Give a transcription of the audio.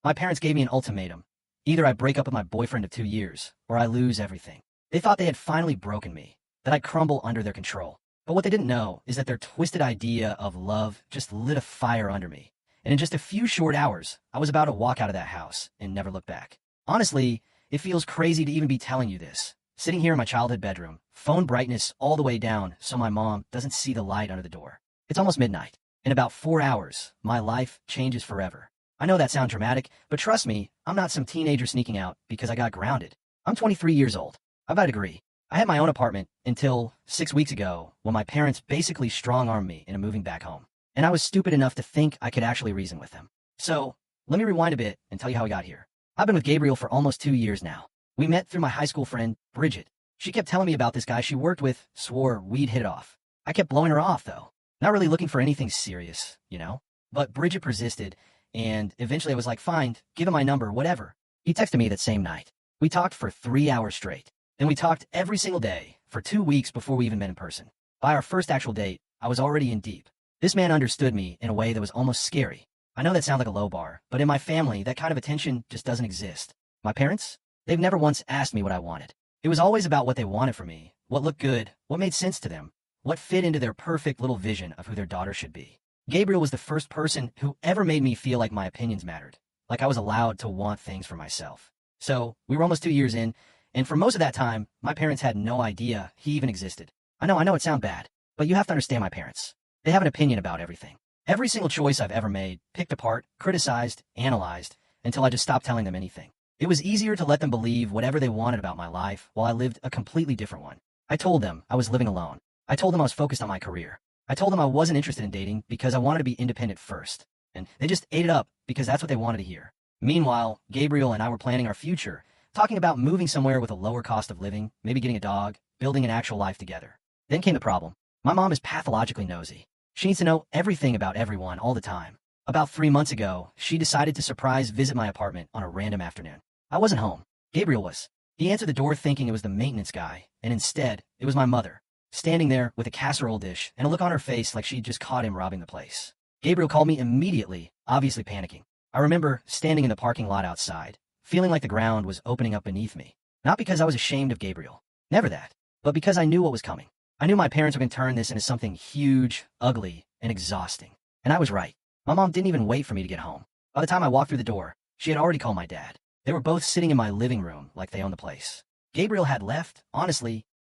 My parents gave me an ultimatum. Either I break up with my boyfriend of 2 years, or I lose everything. They thought they had finally broken me, that I'd crumble under their control. But what they didn't know is that their twisted idea of love just lit a fire under me. And in just a few short hours, I was about to walk out of that house and never look back. Honestly, it feels crazy to even be telling you this. Sitting here in my childhood bedroom, phone brightness all the way down so my mom doesn't see the light under the door. It's almost midnight. In about 4 hours, my life changes forever. I know that sounds dramatic, but trust me, I'm not some teenager sneaking out because I got grounded. I'm 23 years old. I've got a degree. I had my own apartment until 6 weeks ago when my parents basically strong-armed me into moving back home. And I was stupid enough to think I could actually reason with them. So, let me rewind a bit and tell you how I got here. I've been with Gabriel for almost 2 years now. We met through my high school friend, Bridget. She kept telling me about this guy she worked with, swore we'd hit it off. I kept blowing her off, though. Not really looking for anything serious, you know? But Bridget persisted, and eventually I was like, fine, give him my number, whatever. He texted me that same night. We talked for 3 hours straight. Then we talked every single day for 2 weeks before we even met in person. By our first actual date, I was already in deep. This man understood me in a way that was almost scary. I know that sounds like a low bar, but in my family, that kind of attention just doesn't exist. My parents? They've never once asked me what I wanted. It was always about what they wanted from me, what looked good, what made sense to them, what fit into their perfect little vision of who their daughter should be. Gabriel was the first person who ever made me feel like my opinions mattered, like I was allowed to want things for myself. So, we were almost 2 years in, and for most of that time, my parents had no idea he even existed. I know it sounds bad, but you have to understand my parents. They have an opinion about everything. Every single choice I've ever made, picked apart, criticized, analyzed, until I just stopped telling them anything. It was easier to let them believe whatever they wanted about my life while I lived a completely different one. I told them I was living alone. I told them I was focused on my career. I told them I wasn't interested in dating because I wanted to be independent first. And they just ate it up because that's what they wanted to hear. Meanwhile, Gabriel and I were planning our future, talking about moving somewhere with a lower cost of living, maybe getting a dog, building an actual life together. Then came the problem. My mom is pathologically nosy. She needs to know everything about everyone all the time. About 3 months ago, she decided to surprise visit my apartment on a random afternoon. I wasn't home. Gabriel was. He answered the door thinking it was the maintenance guy, and instead, it was my mother, standing there with a casserole dish and a look on her face like she'd just caught him robbing the place. Gabriel called me immediately, obviously panicking. I remember standing in the parking lot outside, feeling like the ground was opening up beneath me. Not because I was ashamed of Gabriel. Never that. But because I knew what was coming. I knew my parents were going to turn this into something huge, ugly, and exhausting. And I was right. My mom didn't even wait for me to get home. By the time I walked through the door, she had already called my dad. They were both sitting in my living room like they owned the place. Gabriel had left, honestly,